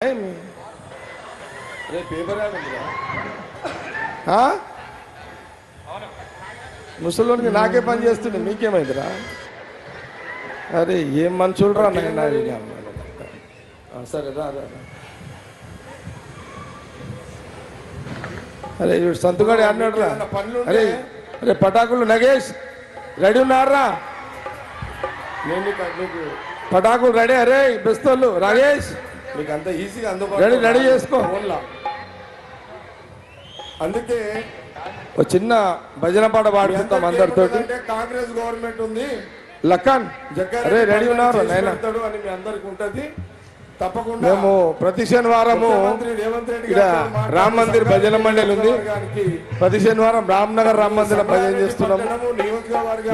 अरे पेपर ముసలోనికి నాకే పని చేస్తుండే మీకేమైందిరా? అరే ఏం మనుషులరా నాయన. సరే రా రా. అరే సంతుగాడు అన్నాడు రా. అరే అరే పటాకులు నగేష్ రెడీ ఉన్నారా? నేను మీకు పటాకులు రెడీ. అరే బెస్తోళ్ళు రాగేష్ మీకు అంత ఈజీగా అందుబాటు రెడీ చేసుకో. అందుకే ఒక చిన్న భజన పాట పాడుకుంటాం అందరితోటి. కాంగ్రెస్ గవర్నమెంట్ ఉంది, లక్కన్ అరే రెడీ ఉన్నారు నాయన అని మీ అందరికి ఉంటది. తప్పకుండా మేము ప్రతి శనివారము ఇక్కడ రామ్ మందిర్ భజన మండలి ఉంది. ప్రతి శనివారం రామ్నగర్ రామ్ మందిర్ భజన చేస్తున్నాము.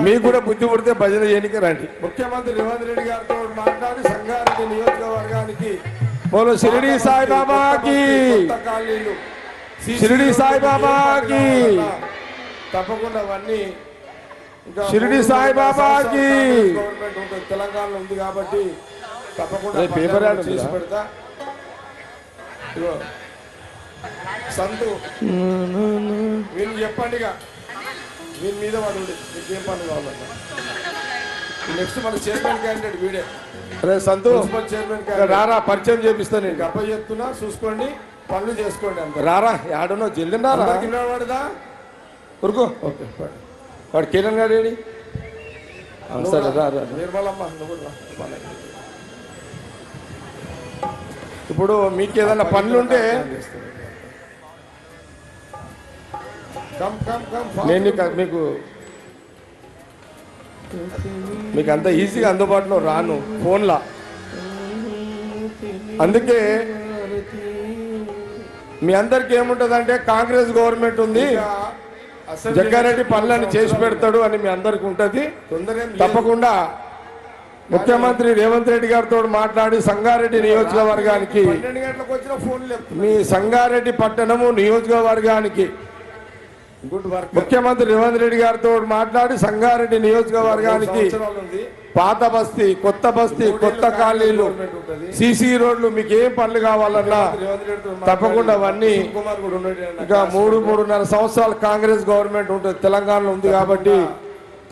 మీకు కూడా బుద్ధి పుడితే భజన చేయడానికి రండి. ముఖ్యమంత్రి రేవంత్ రెడ్డి గారితో మాట్లాడి సంగారెడ్డి నియోజకవర్గానికి బోలో షిరిడి సాయిబాబాకి, షిరిడి సాయిబాబాకి, తప్పకుండా అవన్నీ షిరిడి సాయిబాబాకి. గవర్నమెంట్ ఉంటుంది, తెలంగాణలో ఉంది కాబట్టి తప్పకుండా పేపర్ చేసి పెడతా. సంతు వీళ్ళు చెప్పండిగా, వీళ్ళ మీద వాడు మీకు ఏం పనులు కావాలన్నా. నెక్స్ట్ మన చైర్మన్ క్యాండిడేట్ వీడే. అరే సంతు చైర్మన్ రారా పరిచయం చేపిస్తాను. నేను అప్ప చెప్తున్నా, చూసుకోండి, పనులు చేసుకోండి. అంత రారా ఆడనో జల్ది రారా వాడుదా ఉరుకో. ఓకే వాడు కిరణ్ గారు ఏడి? సరే రా రా. నిర్మలమ్మ నువ్వు రా. ఇప్పుడు మీకు ఏదైనా పనులుంటే కమ్ కమ్ కమ్ నేను మీకు అంత ఈజీగా అందుబాటులో రాను ఫోన్లా. అందుకే మీ అందరికి ఏముంటుందంటే కాంగ్రెస్ గవర్నమెంట్ ఉంది, జగ్గారెడ్డి పనులను చేసి పెడతాడు అని మీ అందరికి ఉంటుంది. తప్పకుండా ముఖ్యమంత్రి రేవంత్ రెడ్డి గారితో మాట్లాడి సంగారెడ్డి నియోజకవర్గానికి, 12 గంటలకు వచ్చిన ఫోన్లు మీ సంగారెడ్డి పట్టణము నియోజకవర్గానికి గుడ్ వర్క్. ముఖ్యమంత్రి రేవంత్ రెడ్డి గారితో మాట్లాడి సంగారెడ్డి నియోజకవర్గానికి పాత బస్తీ, కొత్త బస్తీ, కొత్త కాలనీలు, సిసి రోడ్లు, మీకు ఏం పనులు కావాలన్నా తప్పకుండా అవన్నీ. ఇంకా 3-3.5 సంవత్సరాలు కాంగ్రెస్ గవర్నమెంట్ ఉంటుంది, తెలంగాణలో ఉంది కాబట్టి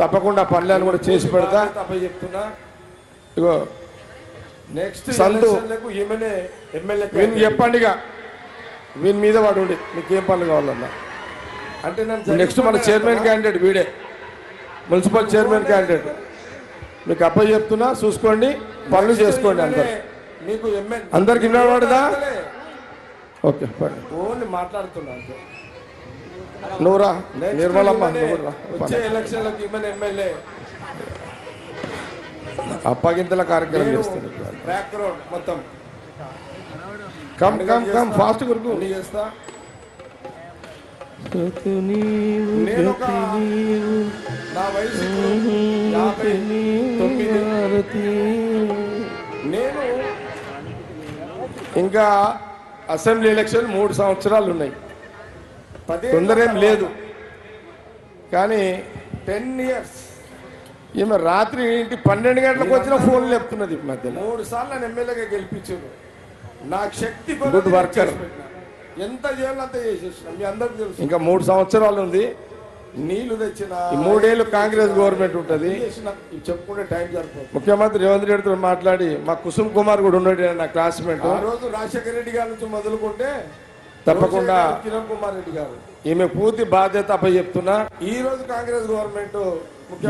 తప్పకుండా పనులను కూడా చేసి పెడతా. చెప్తున్నా. ఇగో నెక్స్ట్ సంతు ఎమ్మెల్యే వీని చెప్పండిగా, వీని మీద వాడు ఉండి మీకు ఏం పనులు కావాలన్నా. అంటే నెక్స్ట్ మన చైర్మన్ క్యాండిడేట్ వీడే, మున్సిపల్ చైర్మన్ క్యాండిడేట్. మీకు అప్ప చెప్తున్నా, చూసుకోండి, పనులు చేసుకోండి. అందరు మీకు అందరికి వినబడదా? ఓకే ఓన్లీ మాట్లాడుతున్నా. నువ్వురా నిర్మలమ్మ, నువ్వురా. వచ్చే ఎలక్షన్లకు ఎమ్మెల్యే అప్పగింతల కార్యక్రమం చేస్తుంది. బ్యాక్ రోడ్ మొత్తం కమ్ కమ్ కమ్ ఫాస్ట్ గురుకు చేస్తా. నేను నా వయసు 59. నేను ఇంకా అసెంబ్లీ ఎలక్షన్ 3 సంవత్సరాలు ఉన్నాయి, తొందర ఏం లేదు. కానీ 10 years ఈమె రాత్రి 12 గంటలకు వచ్చిన ఫోన్లు చెప్తున్నది. మధ్యలో 3 సార్లు నన్ను ఎమ్మెల్యేగా గెలిపించారు. నాకు శక్తి గుడ్ వర్కర్. ఎంత చేయాలో అంత చేసేసిన, మీ అందరికి తెలుసు. ఇంకా 3 సంవత్సరాలు ఉంది. నీళ్లు తెచ్చిన 3 ఏళ్ళు కాంగ్రెస్ గవర్నమెంట్ ఉంటుంది. చెప్పుకుంటే టైం సరిపోతుంది. ముఖ్యమంత్రి రేవంత్ రెడ్డితో మాట్లాడి, మా కుసుమ్ కుమార్ కూడా ఉన్నాడు నా క్లాస్మేట్. ఆ రోజు రాజశేఖర రెడ్డి గారి నుంచి మొదలుకుంటే తప్పకుండా కిరణ్ కుమార్ రెడ్డి గారు, ఈమె పూర్తి బాధ్యత అప్ప చెప్తున్నా. ఈ రోజు కాంగ్రెస్ గవర్నమెంట్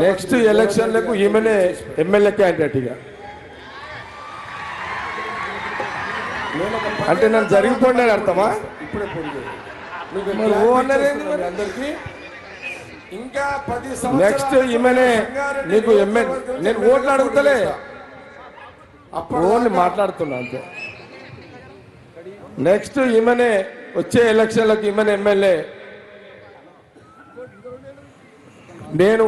నెక్స్ట్ ఎలక్షన్లకు ఈమెనే ఎమ్మెల్యే క్యాండిడేట్. ఇక అంటే నన్ను జరిగిపోండి అని అర్థమా? ఇప్పుడే అందరికి ఇంకా 10 నెక్స్ట్ ఈమెనే నీకు ఎమ్మెల్యే. నేను ఓట్లు అడుగుతలే, ఓన్లీ మాట్లాడుతున్నా అంతే. నెక్స్ట్ ఈమెనే వచ్చే ఎలక్షన్లకు ఈమెనే ఎమ్మెల్యే. నేను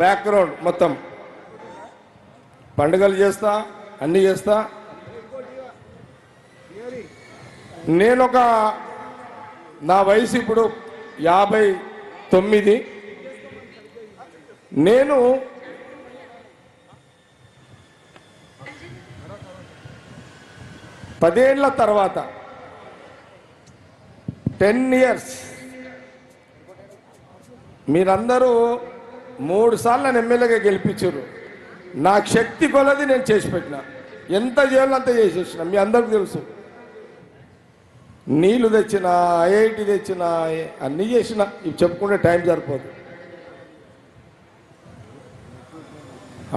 బ్యాక్గ్రౌండ్ మొత్తం పండుగలు చేస్తా, అన్నీ చేస్తా. నా వయసు ఇప్పుడు 59. నేను 10 ఏళ్ల తర్వాత 10 years మీరందరూ 3 సార్లు నన్ను ఎమ్మెల్యేగా గెలిపించారు. నాకు శక్తి కొలది నేను చేసి పెట్టిన, ఎంత చేయాలో అంత చేసేసిన. మీ అందరికి తెలుసు, నీళ్లు తెచ్చిన, ఐఐటి తెచ్చిన, అన్నీ చేసిన. ఇవి చెప్పుకుంటే టైం సరిపోదు.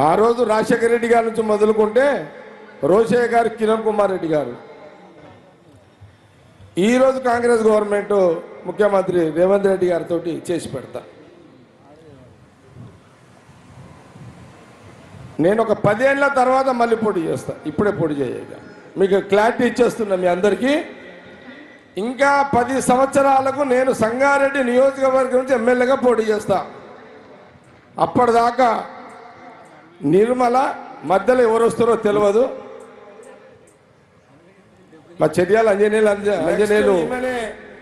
ఆ రోజు రాజశేఖర రెడ్డి గారి నుంచి మొదలుకుంటే రోషయ్య గారు, కిరణ్ కుమార్ రెడ్డి గారు, ఈరోజు కాంగ్రెస్ గవర్నమెంట్ ముఖ్యమంత్రి రేవంత్ రెడ్డి గారితో చేసి పెడతా. నేను ఒక 10 ఏళ్ల తర్వాత మళ్ళీ పోటీ చేస్తా, ఇప్పుడే పోటీ చేయగా మీకు క్లారిటీ ఇచ్చేస్తున్నా మీ అందరికీ. ఇంకా 10 సంవత్సరాలకు నేను సంగారెడ్డి నియోజకవర్గం నుంచి ఎమ్మెల్యేగా పోటీ చేస్తా. అప్పటిదాకా నిర్మల మధ్యలో ఎవరు వస్తారో తెలియదు. మా చర్యలు అంజనేయులు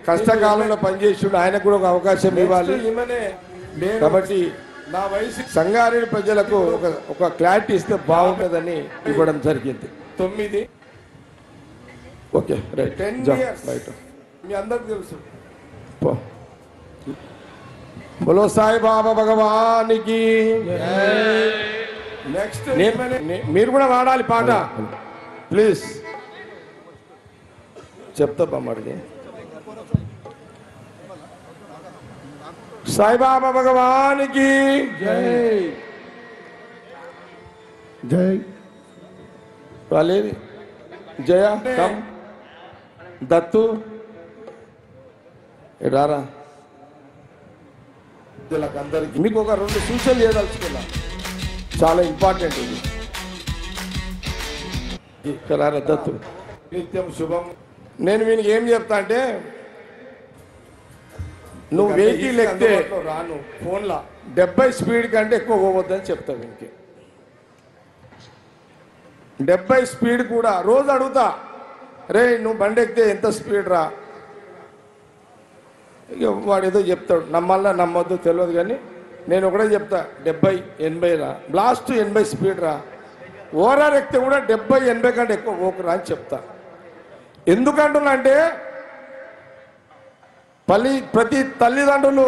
కష్టకాలంలో పనిచేసిండు, ఆయనకు కూడా ఒక అవకాశం ఇవ్వాలి. కాబట్టి నా వయసు సంగారెడ్డి ప్రజలకు ఒక క్లారిటీ ఇస్తే బాగుంటుందని ఇవ్వడం జరిగింది. 9 ఓకే రైట్ 10 years బయట మీ అందరికి తెలుసు. బోలో సాయి బాబా భగవానికి. నెక్స్ట్ మీరు కూడా వాడాలి పాట ప్లీజ్. చెప్తా బామ్మడికి. సాయిబాబా భగవానికి జై. జై వాళ్ళేది జయ కమ్ దత్తు రారా. అందరికి మీకు ఒక 2 సూచనలు చేయదలుచుకున్నా, చాలా ఇంపార్టెంట్ ఇది. ఇక్కడ దత్తు నిత్యం శుభం. నేను వీనికి ఏం చెప్తా అంటే, నువ్వు వెహికల్ ఎక్కితే రాను ఫోన్లో 70 స్పీడ్ కంటే ఎక్కువ పోవద్దని చెప్తా. వీనికి 70 స్పీడ్ కూడా రోజు అడుగుతా, రే నువ్వు బండి ఎక్కితే ఎంత స్పీడ్ రా. ఇక వాడు ఏదో చెప్తాడు, నమ్మాలా నమ్మొద్దు తెలియదు, కానీ నేను ఒకటే చెప్తా, 70-80 రా, లాస్ట్ 80 స్పీడ్ రా. ఓవరాల్ ఎక్కితే కూడా 70-80 కంటే ఎక్కువ పోకురా అని చెప్తా. ఎందుకంటున్నా అంటే ప్రతి తల్లిదండ్రులు